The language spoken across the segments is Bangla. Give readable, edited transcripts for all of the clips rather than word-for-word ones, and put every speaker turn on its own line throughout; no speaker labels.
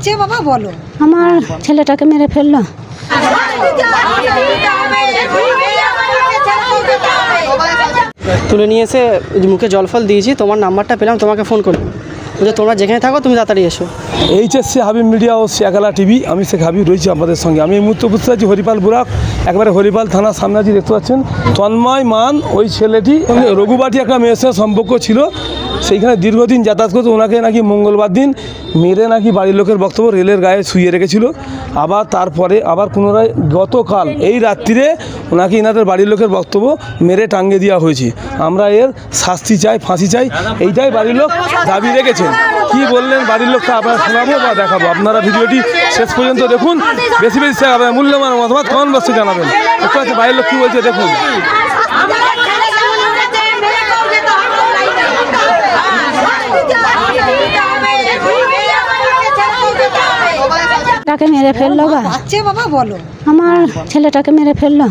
হচ্ছে বাবা বলো।
আমার ছেলেটাকে মেরে ফেললো।
তুলে নিয়ে এসে মুখে জল ফল দিয়েছি, তোমার নাম্বারটা পেলাম, তোমাকে ফোন করি। বলছে তোমরা যেখানে থাকো তুমি তাড়াতাড়ি এসো।
এইচএসসি হাবিব মিডিয়া ও শেখালা টিভি, আমি শেখ হাবিব রয়েছি আপনাদের সঙ্গে। আমি এই মুহূর্তে উপস্থিত আছি হরিপাল বুরাক, একবারে হরিপাল থানার সামনে আছি। দেখতে পাচ্ছেন তন্ময় মান ওই ছেলেটি রঘুবাটি একটা মেয়ের সঙ্গে সম্পর্ক ছিল, সেইখানে দীর্ঘদিন যাতায়াত করতে। ওনাকে নাকি মঙ্গলবার দিন মেরে নাকি বাড়ির লোকের বক্তব্য রেলের গায়ে শুয়ে রেখেছিল। আবার তারপরে আবার পুনরায় গতকাল এই রাত্রিরে ওনাকে এনাদের বাড়ির লোকের বক্তব্য মেরে টাঙ্গে দেওয়া হয়েছে। আমরা এর শাস্তি চাই, ফাঁসি চাই, এইটাই বাড়ির লোক দাবি রেখেছেন। কি বললেন বাড়ির লোকটা আপনারা শোনাবো বা দেখাবো। আপনারা ভিডিওটি শেষ পর্যন্ত দেখুন, বেশি বেশি আপনার মূল্যবান মতামত কমেন্ট বক্সে জানাবেন। দেখতে পাচ্ছেন বাড়ির লোক কী বলছে দেখুন।
তাকে মেরে ফেললো
বাবা বলো।
আমার ছেলেটাকে মেরে ফেললো।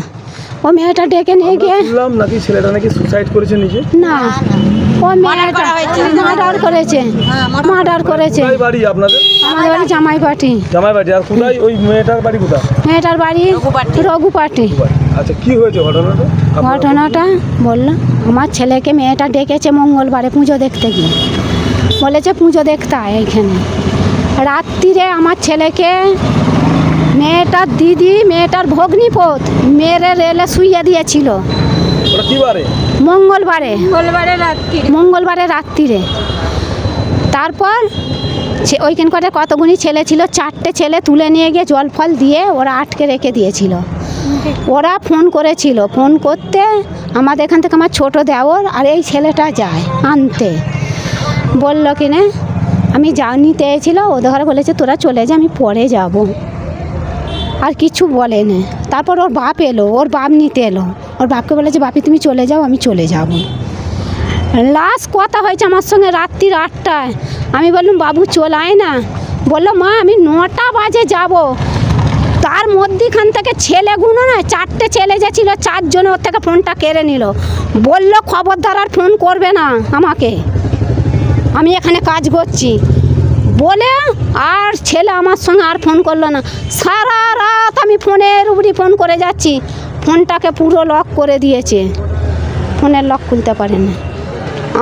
ও মেয়েটা ডেকে নিয়ে গিয়ে
নাকি ছেলেটা নাকি সুসাইড করেছে নিজে।
না, ও মেয়েটা মার্ডার করেছে। মার্ডার করেছে।
বাড়ি আপনাদের?
আমাদের বাড়ি জামাইবাটি।
জামাইবাটি। আর কোথায় ওই মেয়েটার বাড়ি কোথায়?
মেয়েটার বাড়ি রঘুপাটি।
আচ্ছা, কি হয়েছে ঘটনাটা?
ঘটনাটা বললো আমার ছেলেকে মেয়েটা ডেকেছে মঙ্গলবারে পুজো দেখতে গিয়ে, বলেছে পুজো দেখতে আয় এইখানে। রাত্রিরে আমার ছেলেকে মেয়েটার দিদি, মেয়েটার ভগ্নিপথ মেরে রেলে শুইয়ে দিয়েছিল। মঙ্গলবারে রাত্রিরে। তারপর ওইখানকার কতগুলি ছেলে ছিল, 4টে ছেলে তুলে নিয়ে গিয়ে জল ফল দিয়ে ওরা আটকে রেখে দিয়েছিল। ওরা ফোন করেছিল, ফোন করতে আমাদের এখান থেকে আমার ছোটো দেওর আর এই ছেলেটা যায় আনতে। বললো কিনে আমি নিতে এসেছিল, ওদের ঘরে বলেছে তোরা চলে যা, আমি পরে যাব। আর কিছু বলেনি। তারপর ওর বাপ এলো, ওর বাপ নিতে এলো। ওর বাপকে বলেছে বাপি তুমি চলে যাও, আমি চলে যাব। লাস্ট কথা হয়েছে আমার সঙ্গে রাত্রির 8টায়। আমি বললাম বাবু চল আয় না। বললো মা আমি 9টা বাজে যাব। তার মধ্যেখান থেকে ছেলেগুলো না 4টে ছেলে যে ছিল 4 জন ওর থেকে ফোনটা কেড়ে নিল। বললো খবরদার আর ফোন করবে না আমাকে, আমি এখানে কাজ করছি বলে। আর ছেলে আমার সঙ্গে আর ফোন করলো না। সারা রাত আমি ফোনের উপরই ফোন করে যাচ্ছি। ফোনটাকে পুরো লক করে দিয়েছে, ফোনের লক খুলতে পারেনি।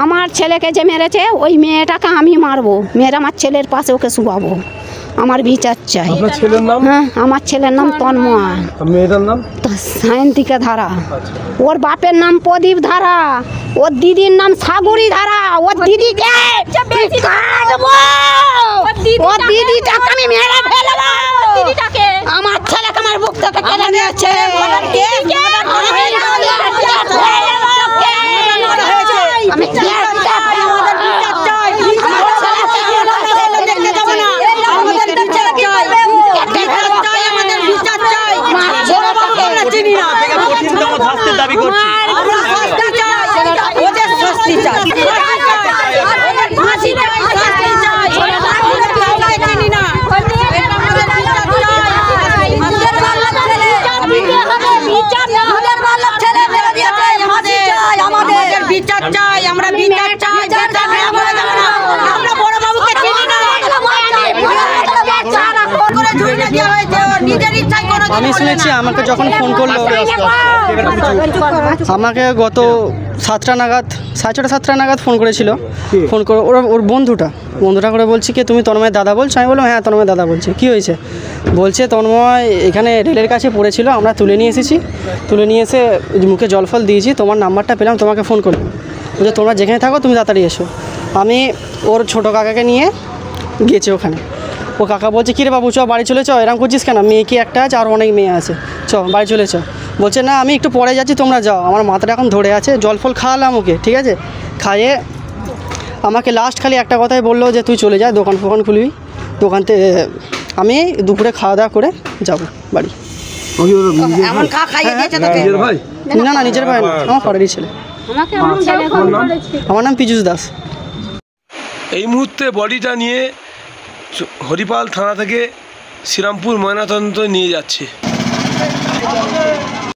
আমার ছেলেকে যে মেরেছে ওই মেয়েটাকে আমি মারবো, মেয়ের আমার ছেলের পাশে ওকে শুবাবো। আমার বিচার চাই। হ্যাঁ, আমার ছেলের নাম তন্ময়,
মেয়েটার নাম
সায়ন্তিকা ধারা। ওর বাপের নাম প্রদীপ ধারা, ওর দিদির নাম সাগরী ধারা। ওর দিদিকে ওর দিদিটাকে আমি মেরে ফেলবো। আমার ছেলেকে আমার বুক থেকে কেড়ে নিয়েছে।
আমি শুনেছি আমাকে যখন ফোন করলো, আমাকে গত 7টা নাগাদ, 6:30 7টা নাগাদ ফোন করেছিল। ফোন করে ওর বন্ধুটা করে বলছি কি তুমি তন্ময়ের দাদা বলছো? আমি বললাম হ্যাঁ তন্ময়ের দাদা বলছি। কী হয়েছে? বলছে তন্ময় এখানে রেলের কাছে পড়েছিল, আমরা তুলে নিয়ে এসেছি, তুলে নিয়ে এসে মুখে জল ফল দিয়েছি, তোমার নাম্বারটা পেলাম, তোমাকে ফোন করি। বলছে তোমরা যেখানে থাকো তুমি তাড়াতাড়ি এসো। আমি ওর ছোটো কাকাকে নিয়ে গেছি ওখানে। ও কাকা বলছে কী রে বাবু চ বাড়ি চলে চ, এরকম করছিস কেন? মেয়ে কি একটা আছে আর অনেক মেয়ে আছে, চ বাড়ি চলে চ। বলছে না আমি একটু পরে যাচ্ছি, তোমরা যাও। আমার মাথাটা এখন ধরে আছে। জল ফল খাওয়ালাম ওকে, ঠিক আছে। খাইয়ে আমাকে লাস্ট খালি একটা কথাই বললো যে তুই চলে যা, দোকান ফোকান খুলবি। দোকানতে আমি দুপুরে খাওয়া দাওয়া করে যাব বাড়ি। না না নিজের ভাই না, আমার পাড়ারই ছেলে। আমার নাম পীযুষ দাস।
এই মুহূর্তে বডিটা নিয়ে হরিপাল থানা থেকে শ্রীরামপুর ময়নাতদন্ত নিয়ে যাচ্ছে।